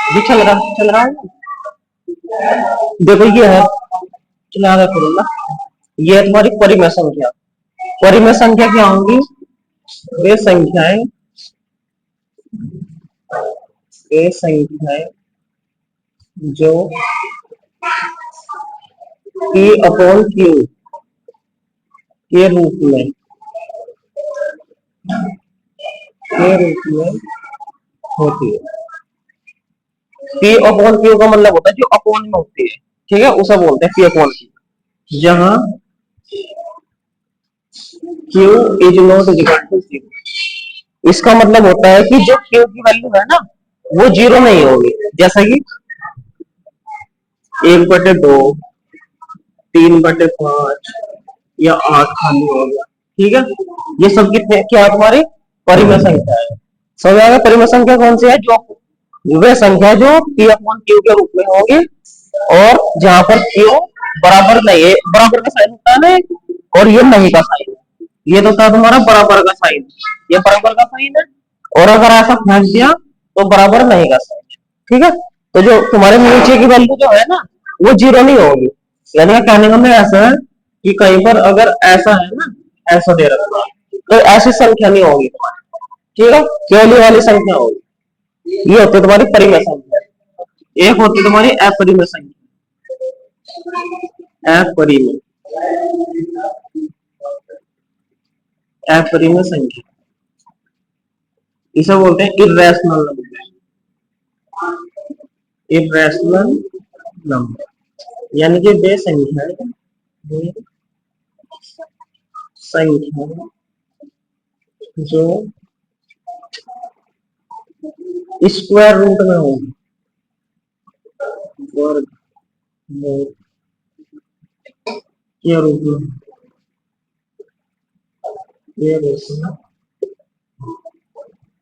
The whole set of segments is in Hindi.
भी चल रहा है। देखो ये है, चला करो ना, ये है तुम्हारी परिमेय संख्या। परिमेय संख्या क्या होंगी? वे संख्याएं, वे संख्याएं जो P अपॉन Q के रूप में, के रूप में होती है। P अपॉन Q का मतलब होता है जो अपॉन में होती है, ठीक है, उसे बोलते हैं P अपॉन Q। जहां Q is not equal to 0, इसका मतलब होता है कि जो Q की वैल्यू है ना वो 0 नहीं होगी। जैसा कि 1/2, 3/5 या 8 खाली हो गया, ठीक है। ये सब कितने क्या तुम्हारी परिमेय संख्या है। समझ आएगा? परिमेय संख्या कौन सी है? जो वे संख्या जो P अपॉन Q के रूप में होगी और जहां पर Q बराबर नहीं है, बराबर का साइन होता है ना, और ये नहीं का साइन है, ये तो था तुम्हारा बराबर का साइन, ये बराबर का साइन है, और अगर ऐसा फेंक दिया तो बराबर नहीं का साइन, ठीक है। तो जो तुम्हारे नीचे की वैल्यू जो है ना वो 0 नहीं होगी। यानी कि कहने का मतलब ऐसा है कि कहीं पर अगर ऐसा है ना, ऐसा दे रखा तो ऐसी संख्या नहीं होगी तुम्हारी, ठीक है, केवल ये वाली संख्या होगी। ये होती है तुम्हारी परिमेय संख्या। एक होती है तुम्हारी अपरिमेय संख्या, अपरिमेय, अपरिमेय संख्या, इसे बोलते हैं इर्रेशनल नंबर, इर्रेशनल नंबर। यानी कि वे संख्या, वे संख्या जो स्क्वायर रूट में होगी, वर्ग मूल के रूप में, ये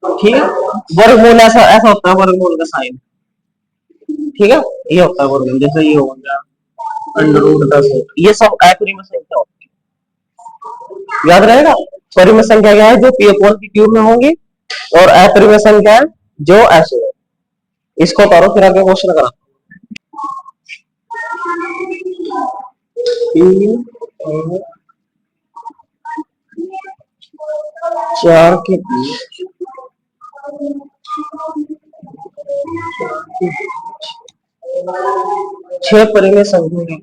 ठीक है। वर्गमूल ऐसा ऐसा होता है, वर्गमूल का साइन, ठीक है, ये होता है वर्गमूल। जैसे ये हो गया √10, ये सब अपरिमेय संख्या होती है, याद रहेगा। परिमेय संख्या क्या है? जो P अपॉन Q में होगी, और अपरिमेय संख्या है जो ऐसे है। इसको करो फिर आगे क्वेश्चन करा। 3 और 4 के बीच 6 परिमेय संख्या,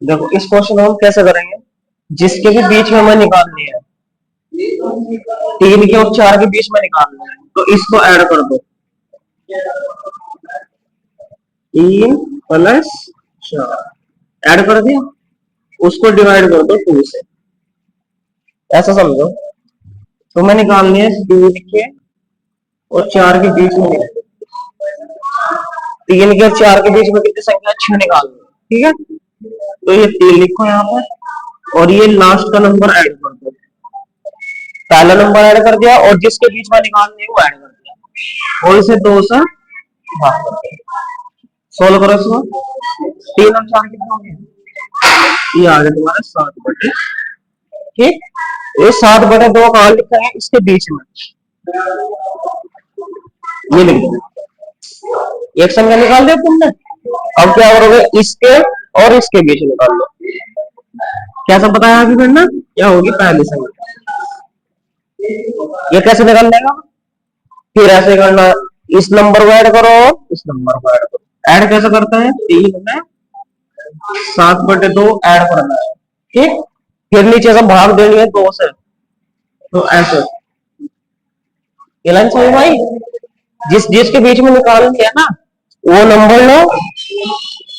देखो इस क्वेश्चन हम कैसे करेंगे? जिसके भी बीच में हमें निकालनी है, 3 के और 4 के बीच में निकालना है, तो इसको ऐड कर दो, 3 + 4 ऐड कर दिया, उसको डिवाइड कर दो 2 से, ऐसा समझो। तो मैं निकालनी है 3 के और 4 के बीच में, 3 के और 4 के बीच में कितनी संख्या? 6 निकालनी है, ठीक है। तो ये 3 लिखो यहाँ पर, और ये लास्ट का नंबर ऐड कर दो। पहला नंबर ऐड कर दिया और जिसके बीच में निकालनी है वो ऐड कर दिया, और इसे 2 से भाग कर दिया। सोल्व करो इसको, 3 और 4 कितना हो गया? ये आ गया तुम्हारा 7/, ठीक। ये 7/2 कहाँ लिखा है? इसके बीच में, ये लिख दो। एक संख्या निकाल दिया तुमने, अब क्या करोगे? इसके और इसके बीच निकाल लो। कैसा बताया अभी मैंने? क्या होगी पहली संख्या, ये कैसे निकाल लेगा? फिर ऐसे करना, इस नंबर को ऐड करो और इस नंबर को ऐड करो। ऐड कैसे करते हैं? 3 में 7/2 ऐड करना है, ठीक। फिर नीचे से भाग देनी है 2 से, तो ऐसे ये लाइन समझ भाई। जिस जिसके बीच में निकाल दिया ना वो नंबर लो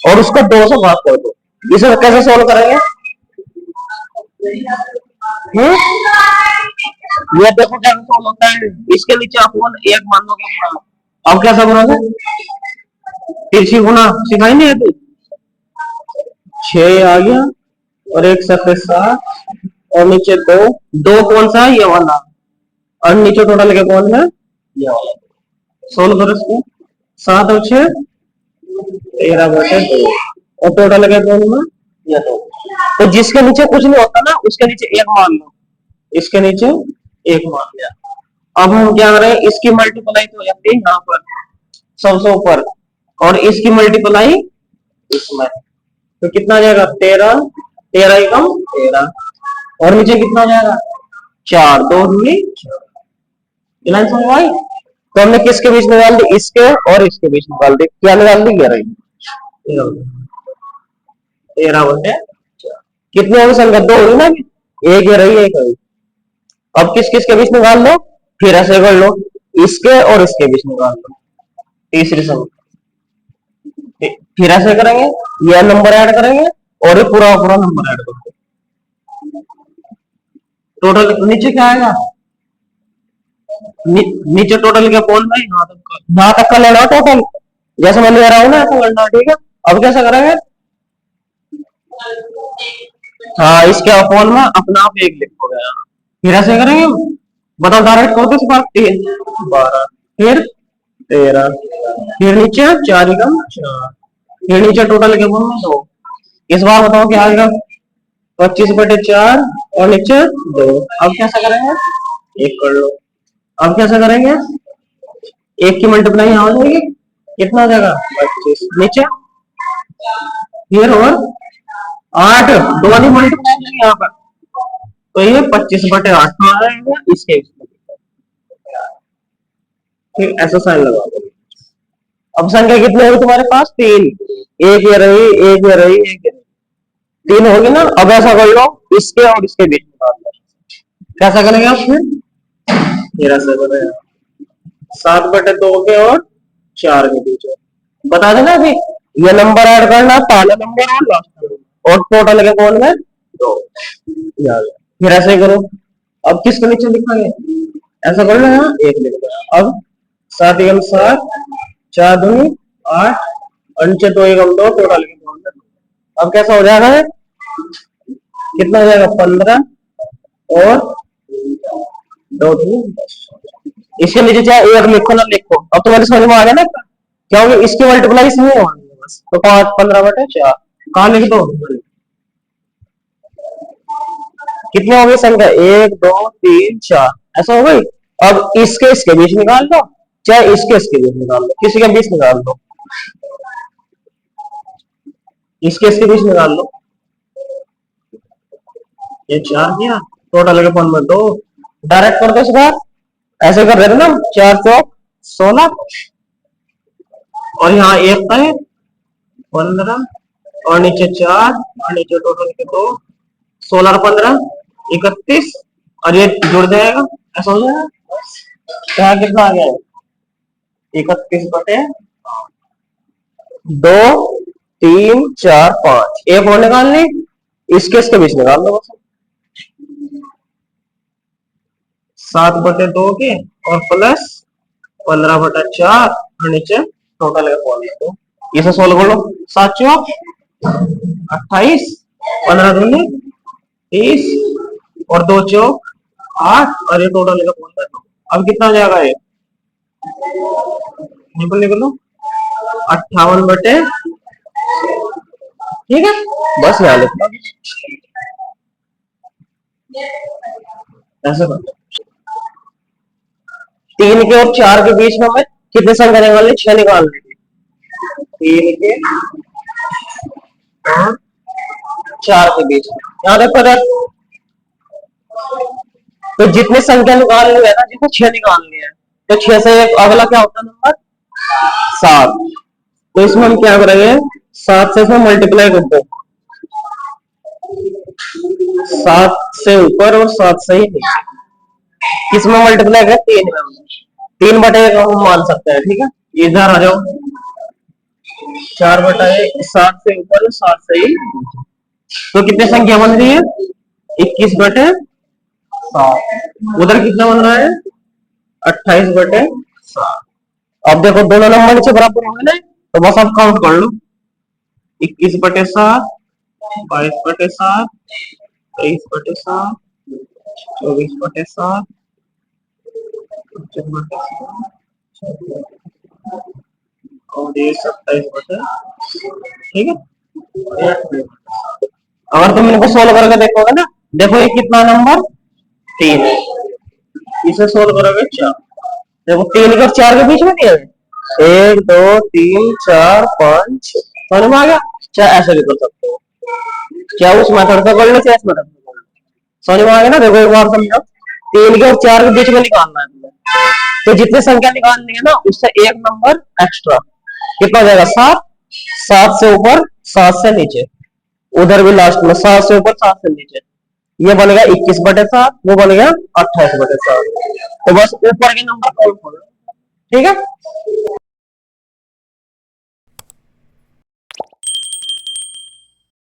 और उसको 2 से भाग कर दो। इसे कैसे सोल्व करेंगे? ये देखो क्या सोल्व होता है। इसके नीचे अपन 1 मान लो कि, अब कैसा बनाओगे? तिरछी गुना सिखाई नहीं है? 6 आ गया और 1 7 7, और नीचे दो, दो कौन सा है ये वाला, और नीचे टोटल के कौन है ये वाला। सोल्व करो इसको, 7 और 6 13/2 और टोटल के कौन है ये दो। तो जिसके नीचे कुछ नहीं होता ना उसके नीचे एक मान लो, इसके नीचे एक मान लिया। अब हम क्या करें, इसकी मल्टीप्लाई तो हो जाती है यहाँ पर सबसे ऊपर, और इसकी मल्टीप्लाई इसमें, तो कितना आ जाएगा 13, 13 एकम 13, और नीचे कितना आ जाएगा 4, 2 दूनी 4। समझ में आई? तो हमने किसके बीच निकाल दी, इसके और इसके बीच निकाल दी, क्या निकाल दी 11, 13/4। कितनी होगी संख्या, दो होगी ना, एक ये रही एक रही। अब किस किस के बीच निकाल लो, फिर ऐसे कर लो, इसके और इसके बीच निकाल लो तीसरी संख्या, फिर ऐसे करेंगे, यह नंबर ऐड करेंगे और ये पूरा पूरा नंबर ऐड करेंगे। टोटल नीचे क्या आएगा, नीचे टोटल क्या कौन भाई, यहाँ तक का लेना टोटल, जैसे मैं ले रहा हूँ ना ऐसा करना, ठीक है। अब कैसे करेंगे, हाँ इसके अपॉन में अपना आप एक लिखोगे, फिर ऐसे करेंगे, बताओ डायरेक्ट करो किस बार, 3 12 फिर 13, फिर नीचे 4 एकम 4, फिर नीचे टोटल के बोल 2। इस बार बताओ क्या आएगा, 25/4 और नीचे 2। अब कैसे करेंगे, एक कर लो। अब कैसे करेंगे, एक की मल्टीप्लाई यहाँ हो जाएगी, कितना आ जाएगा 25, नीचे फिर और 8, दो वाली मल्टीप्लाई यहाँ पर, तो ये 25/8 में आ जाएगा इसके, फिर ऐसा साइन लगा दो। अब संख्या कितनी होगी तुम्हारे पास, 3, एक ये रही एक ये रही एक ये रही, 3 होगी ना। अब ऐसा कर लो, इसके और इसके बीच में डाल दो, कैसा करेंगे आप, फिर ऐसा करेंगे 7/2 के और 4 के बीच में, बता देना अभी, ये नंबर ऐड करना, पहला नंबर और लास्ट नंबर, और टोटल के कौन है 2, फिर ऐसे ही करो। अब किसके नीचे लिखेंगे, ऐसा कर लो, यहाँ एक लिख दो। अब 7 एकम 7, 4 दूनी 8, और नीचे 2 एकम 2, टोटल के कौन है 2। अब कैसा हो जाएगा, कितना हो जाएगा 15 और 2 दूनी 10। इसके नीचे चाहे एक लिखो ना लिखो, अब तुम्हारे समझ में आ गया ना, क्योंकि इसकी मल्टीप्लाई इसमें होनी है बस, तो 15/4 कहाँ लिख दो, कितनी हो गई संख्या, 1 2 3 4, ऐसा हो गई। अब इसके बीच निकाल दो, चाहे इसके बीच निकाल दो, किसी के बीच निकाल दो, इसके बीच निकाल लो, ये 4 किया, टोटल के फॉर्म में 2, डायरेक्ट कर दो इस बार, ऐसे कर रहे थे ना, 4 चौक 16, और यहाँ एक का है 15, और नीचे 4, और नीचे टोटल के 2, 16 और 15 31, और ये जुड़ जाएगा, ऐसा हो जाएगा। क्या कितना आ गया, 31/2 3 4 5, एक और निकालनी, इसके बीच निकाल दो बस, 7/2 के और प्लस 15/4, और नीचे टोटल का कॉल दो, इसे सोल्व कर लो, 7 चौक 28, 15 दूनी 30, और 2 चौक 8, और ये टोटल का कॉल दो। अब कितना आ जाएगा, ये निकलो 58, ठीक है, बस यहाँ लिखना, ऐसे कर 3 के और 4 के बीच में हमें कितने संख्या निकालनी, 6 निकालनी थी, 3 के और 4 के बीच में, यहाँ देखो तो जितनी संख्या निकालनी है ना, जितने 6 निकालनी है, तो 6 से अगला क्या होता है नंबर 7, तो इसमें हम क्या करेंगे, 7 से इसमें मल्टीप्लाई कर दो, 7 से ऊपर और 7 से ही नीचे, किसमें मल्टीप्लाई कर, 3 में, 3/1 हम मान सकते हैं, ठीक है। इधर आ जाओ, 4/1, 7 से ऊपर 7 से ही, तो कितनी संख्या बन रही है 21/7, उधर कितना बन रहा है 28/7। अब देखो दोनों नंबर नीचे बराबर हो गए ना, तो बस आप काउंट कर लो, 21/7, 22/7, 23/7, 24/7, 25/7 और ये 27/, ठीक है। अगर तुम इनको सोल्व करके देखोगे ना, देखो ये कितना नंबर 3 है, इसे सोल्व करोगे 4। देखो 3 के और 4 के बीच में दिया है 1 2 3 4 5, समझ में आ गया। चाहे ऐसे भी कर सकते हो, क्या उस मेथड से कर लो चाहे इस मेथड से कर लो, समझ में आ गया ना। देखो एक बार समझो, 3 के और 4 के बीच में निकालना है तुम्हें, तो जितनी संख्या निकालनी है ना उससे एक नंबर एक्स्ट्रा, कितना हो जाएगा 7, 7 से ऊपर 7 से नीचे, उधर भी लास्ट में 7 से ऊपर 7 से नीचे, ये बनेगा 21/7, वो बनेगा 28/7। तो बस ऊपर के नंबर काउंट होगा, ठीक है।